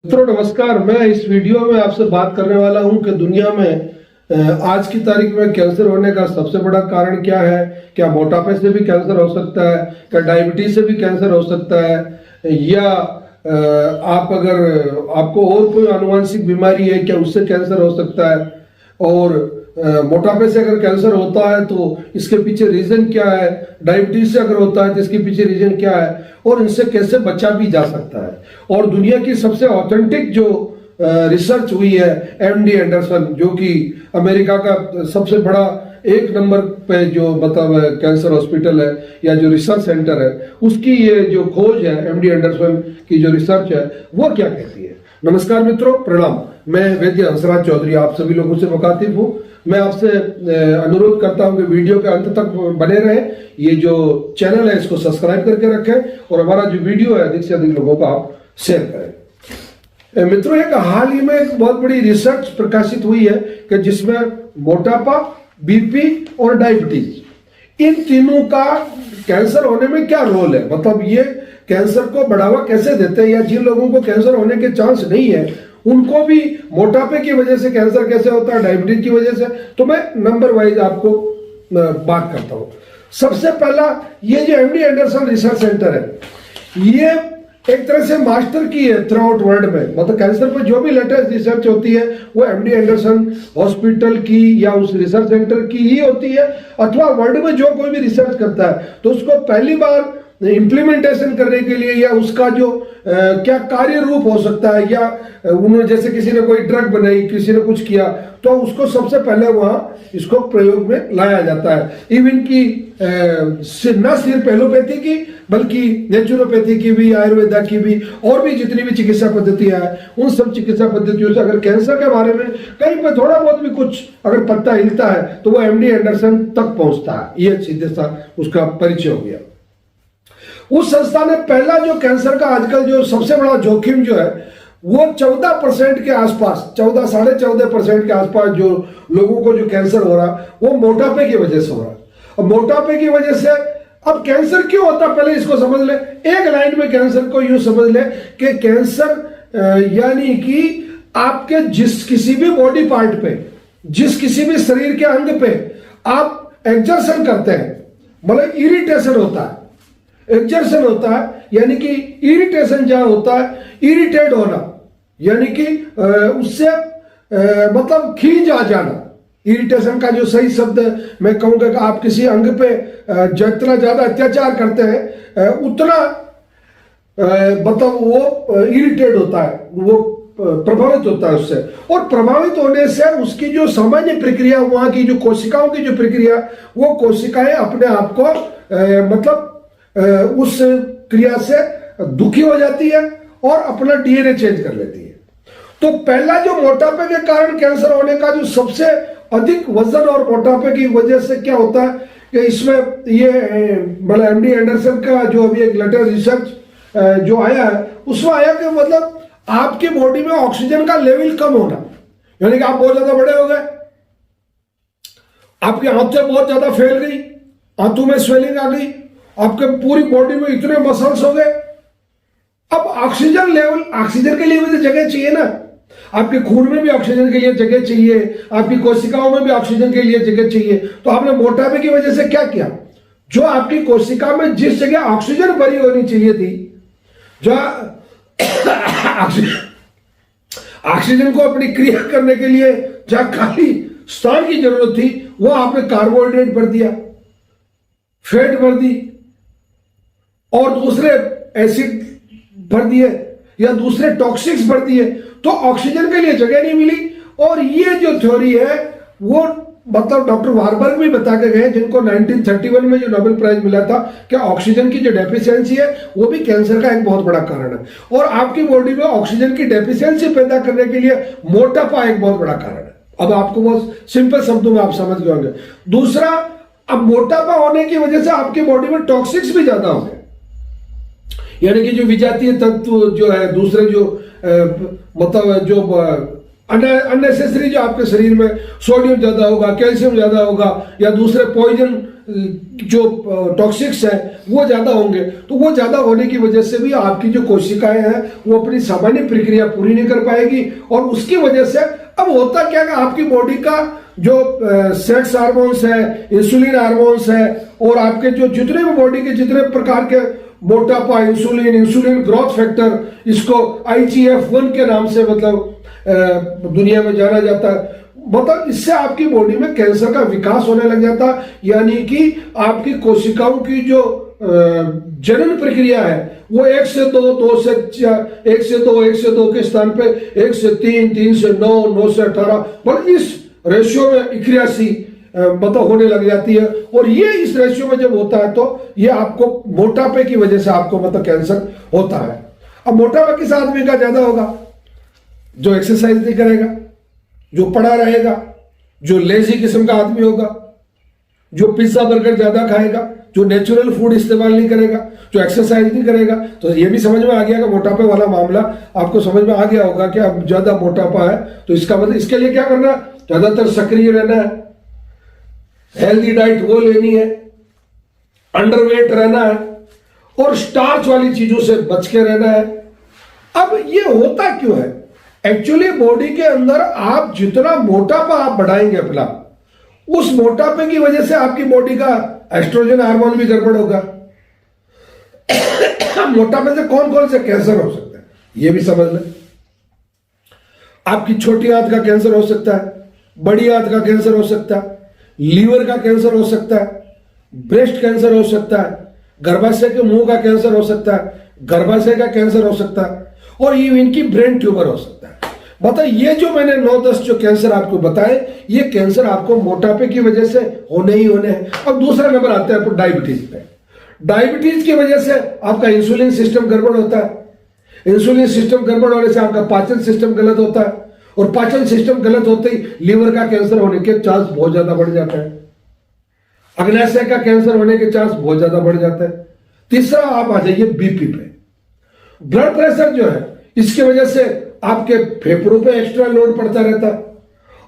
मित्रों नमस्कार। मैं इस वीडियो में आपसे बात करने वाला हूं कि दुनिया में आज की तारीख में कैंसर होने का सबसे बड़ा कारण क्या है। क्या मोटापे से भी कैंसर हो सकता है? क्या डायबिटीज से भी कैंसर हो सकता है? या आप अगर आपको और कोई आनुवंशिक बीमारी है, क्या उससे कैंसर हो सकता है? और मोटापे से अगर कैंसर होता है तो इसके पीछे रीजन क्या है? डायबिटीज से अगर होता है तो इसके पीछे रीजन क्या है और इनसे कैसे बचा भी जा सकता है? और दुनिया की सबसे ऑथेंटिक जो रिसर्च हुई है एमडी एंडरसन, जो कि अमेरिका का सबसे बड़ा एक नंबर पे जो मतलब कैंसर हॉस्पिटल है या जो रिसर्च सेंटर है, उसकी ये जो खोज है एमडी एंडरसन की जो रिसर्च है वो क्या कहती है। नमस्कार मित्रों, प्रणाम। मैं वैद्य हंसराज चौधरी आप सभी लोगों से मुखातिब हूँ। मैं आपसे अनुरोध करता हूं कि वीडियो के अंत तक बने रहे। ये जो चैनल है इसको सब्सक्राइब करके रखें और हमारा जो वीडियो है अधिक से अधिक लोगों को आप शेयर करें। मित्रों, एक हाल ही में एक बहुत बड़ी रिसर्च प्रकाशित हुई है कि जिसमें मोटापा, बीपी और डायबिटीज, इन तीनों का कैंसर होने में क्या रोल है, मतलब ये कैंसर को बढ़ावा कैसे देते हैं, या जिन लोगों को कैंसर होने के चांस नहीं है उनको भी मोटापे की वजह से कैंसर कैसे होता है, डायबिटीज की वजह से। तो मैं नंबर वाइज आपको बात करता हूं। सबसे पहला, ये जो एमडी एंडरसन रिसर्च सेंटर है, ये एक तरह से मास्टर की है थ्रू आउट वर्ल्ड में। मतलब कैंसर पर जो भी लेटेस्ट रिसर्च होती है वो एमडी एंडरसन हॉस्पिटल की या उस रिसर्च सेंटर की ही होती है, अथवा वर्ल्ड में जो कोई भी रिसर्च करता है तो उसको पहली बार इम्प्लीमेंटेशन करने के लिए या उसका जो क्या कार्य रूप हो सकता है, या उन्होंने जैसे किसी ने कोई ड्रग बनाई, किसी ने कुछ किया, तो उसको सबसे पहले वहां इसको प्रयोग में लाया जाता है। इवन की न सिर्फ एलोपैथी की बल्कि नेचुरोपैथी की भी, आयुर्वेदा की भी, और भी जितनी भी चिकित्सा पद्धतियां हैं उन सब चिकित्सा पद्धतियों से अगर कैंसर के बारे में कहीं पर थोड़ा बहुत भी कुछ अगर पत्ता हिलता है तो वो एमडी एंडरसन तक पहुंचता है। ये सीधे सा उसका परिचय हो गया। उस संस्था ने पहला जो कैंसर का आजकल जो सबसे बड़ा जोखिम जो है वो 14% के आसपास, 14.5% के आसपास जो लोगों को जो कैंसर हो रहा वो मोटापे की वजह से हो रहा। और मोटापे की वजह से अब कैंसर क्यों होता, पहले इसको समझ ले। एक लाइन में कैंसर को यूं समझ ले कि कैंसर यानी कि आपके जिस किसी भी बॉडी पार्ट पे, जिस किसी भी शरीर के अंग पे आप एक्सर्शन करते हैं, मतलब इरिटेशन होता है, एक्सर्शन होता है यानी कि इरिटेशन जहां होता है, इरिटेट होना यानी कि उससे मतलब खींच आ जाना। इरिटेशन का जो सही शब्द मैं कहूंगा कि आप किसी अंग पे जितना ज्यादा अत्याचार करते हैं उतना मतलब वो इरिटेट होता है, वो प्रभावित होता है उससे। और प्रभावित होने से उसकी जो सामान्य प्रक्रिया, वहां की जो कोशिकाओं की जो प्रक्रिया, वो कोशिकाएं अपने आप को मतलब उस क्रिया से दुखी हो जाती है और अपना डीएनए चेंज कर लेती है। तो पहला जो मोटापे के कारण कैंसर होने का जो सबसे अधिक वजन और मोटापे की वजह से क्या होता है कि इसमें ये मतलब एमडी एंडरसन का जो अभी एक लेटेस्ट रिसर्च जो आया है उसमें आया कि मतलब आपकी बॉडी में ऑक्सीजन का लेवल कम होना, यानी कि आप बहुत ज्यादा बड़े हो गए, आपकी आंखें बहुत ज्यादा फैल गई, आंखों में स्वेलिंग आ गई, आपके पूरी बॉडी में इतने मसल्स हो गए। अब ऑक्सीजन लेवल, ऑक्सीजन के लिए भी तो जगह चाहिए ना, आपके खून में भी ऑक्सीजन के लिए जगह चाहिए, आपकी कोशिकाओं में भी ऑक्सीजन के लिए जगह चाहिए। तो आपने मोटापे की वजह से क्या किया, जो आपकी कोशिका में जिस जगह ऑक्सीजन भरी होनी चाहिए थी, जो ऑक्सीजन को अपनी क्रिया करने के लिए जहां खाली स्थान की जरूरत थी, वो आपने कार्बोहाइड्रेट भर दिया, फैट भर दी और दूसरे एसिड भर दिए या दूसरे टॉक्सिक्स भर दिए, तो ऑक्सीजन के लिए जगह नहीं मिली। और ये जो थ्योरी है वो मतलब डॉक्टर वारबर्ग भी बता के गए, जिनको 1931 में जो नोबेल प्राइज मिला था, कि ऑक्सीजन की जो डेफिशिएंसी है वो भी कैंसर का एक बहुत बड़ा कारण है। और आपकी बॉडी में ऑक्सीजन की डेफिशिएंसी पैदा करने के लिए मोटापा एक बहुत बड़ा कारण है। अब आपको बहुत सिंपल शब्दों में आप समझ गए होंगे। दूसरा, अब मोटापा होने की वजह से आपकी बॉडी में टॉक्सिक्स भी ज्यादा हो गए, यानी कि जो विजातीय तत्व जो है, दूसरे जो मतलब जो अननेसेसरी जो आपके शरीर में सोडियम ज्यादा होगा, कैल्शियम ज्यादा होगा, या दूसरे पॉइजन जो टॉक्सिक्स है वो ज्यादा होंगे, तो वो ज्यादा होने की वजह से भी आपकी जो कोशिकाएं हैं वो अपनी सामान्य प्रक्रिया पूरी नहीं कर पाएगी, और उसकी वजह से अब होता क्या है, आपकी बॉडी का जो सेक्स हार्मोन्स है, इंसुलिन हार्मोन्स है, और आपके जो जितने भी बॉडी के जितने प्रकार के मोटापा, इंसुलिन ग्रोथ फैक्टर, इसको IGF-1 के नाम से मतलब दुनिया में जाना जाता है, मतलब इससे आपकी बॉडी में कैंसर का विकास होने लग जाता, यानी कि आपकी कोशिकाओं की जो जनन प्रक्रिया है वो 1 से 2, 2 से 4, 1 से 2, 1 से 2 के स्थान पे 1 से 3, 3 से 9, 9 से 18, मतलब इस रेशियो में 81 मतलब होने लग जाती है। और ये इस रेशियो में जब होता है तो ये आपको मोटापे की वजह से आपको मतलब कैंसर होता है। अब मोटापा किस आदमी का ज्यादा होगा? जो एक्सरसाइज नहीं करेगा, जो पड़ा रहेगा, जो लेजी किस्म का आदमी होगा, जो पिज्जा बर्गर ज्यादा खाएगा, जो नेचुरल फूड इस्तेमाल नहीं करेगा, जो एक्सरसाइज नहीं करेगा। तो ये भी समझ में आ गया कि मोटापे वाला मामला आपको समझ में आ गया होगा कि अब ज्यादा मोटापा है तो इसका मतलब इसके लिए क्या करना है, ज्यादातर सक्रिय रहना है, हेल्दी डाइट वो लेनी है, अंडरवेट रहना है, और स्टार्च वाली चीजों से बच के रहना है। अब ये होता क्यों है? एक्चुअली बॉडी के अंदर आप जितना मोटापा आप बढ़ाएंगे अपना, उस मोटापे की वजह से आपकी बॉडी का एस्ट्रोजन हार्मोन भी गड़बड़ होगा। मोटापे से कौन कौन से कैंसर हो सकते हैं ये भी समझ लें। आपकी छोटी आंत का कैंसर हो सकता है, बड़ी आंत का कैंसर हो सकता है, लीवर का कैंसर हो सकता है, ब्रेस्ट कैंसर हो सकता है, गर्भाशय के मुंह का कैंसर हो सकता है, गर्भाशय का कैंसर हो सकता है, और ये इनकी ब्रेन ट्यूमर हो सकता है। बताइए, ये जो मैंने 9-10 जो कैंसर आपको बताए, ये कैंसर आपको मोटापे की वजह से होने ही होने हैं। अब दूसरा नंबर आता है आपको डायबिटीज पे। डायबिटीज की वजह से आपका इंसुलिन सिस्टम गड़बड़ होता है। इंसुलिन सिस्टम गड़बड़ होने से आपका पाचन सिस्टम गलत होता है, और पाचन सिस्टम गलत होते ही लीवर का कैंसर होने के चांस बहुत ज्यादा बढ़ जाता है। अग्नाशय का कैंसर होने के चांस बहुत ज्यादा बढ़ जाता है। तीसरा आप आ जाइए बीपी पे। ब्लड प्रेशर जो है, इसके वजह से आपके फेफड़ों पे एक्स्ट्रा लोड पड़ता रहता है,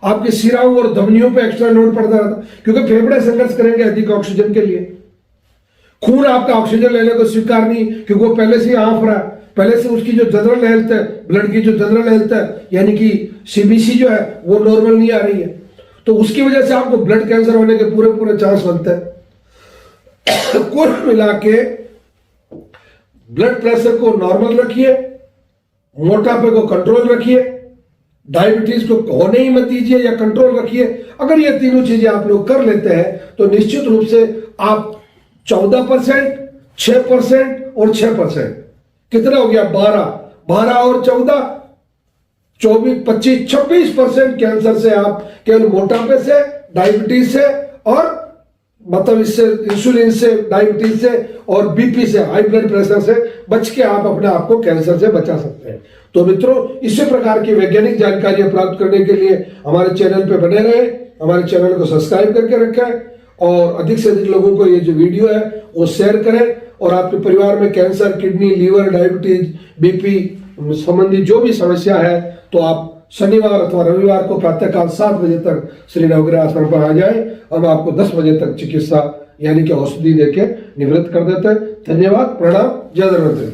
आपके सिराओं और धमनियों पे एक्स्ट्रा लोड पड़ता रहता है, क्योंकि फेफड़े संघर्ष करेंगे अधिक ऑक्सीजन के लिए। खून आपका ऑक्सीजन लेने को स्वीकार नहीं, क्योंकि वो पहले से ही आंफ रहा है, पहले से उसकी जो जनरल हेल्थ है, ब्लड की जो जनरल हेल्थ है, यानी कि CBC जो है वो नॉर्मल नहीं आ रही है, तो उसकी वजह से आपको ब्लड कैंसर होने के पूरे पूरे चांस बनते हैं। कुल मिला के ब्लड प्रेशर को नॉर्मल रखिए, मोटापे को कंट्रोल रखिए, डायबिटीज को होने ही मत दीजिए या कंट्रोल रखिए। अगर ये तीनों चीजें आप लोग कर लेते हैं तो निश्चित रूप से आप 14%, 6% और 6%, कितना हो गया 12 और 14, 24, 25, 26% कैंसर से आप केवल मोटापे से, डायबिटीज से, और मतलब इससे इंसुलिन से, डायबिटीज से और बीपी से, हाई ब्लड प्रेशर से बच के आप अपने आप को कैंसर से बचा सकते हैं। तो मित्रों, इसी प्रकार की वैज्ञानिक जानकारियां प्राप्त करने के लिए हमारे चैनल पे बने रहे, हमारे चैनल को सब्सक्राइब करके रखें, और अधिक से अधिक लोगों को ये जो वीडियो है वो शेयर करें। और आपके परिवार में cancer, kidney, liver, diabetes, BP संबंधी जो भी समस्या है तो आप शनिवार अथवा रविवार को प्रातःकाल 7 बजे तक श्री नवग्रह आश्रम पर आ जाए। हम आपको 10 बजे तक चिकित्सा यानी कि औषधि देके निवृत्त कर देते हैं। धन्यवाद, प्रणाम, जय धन्वंतरि।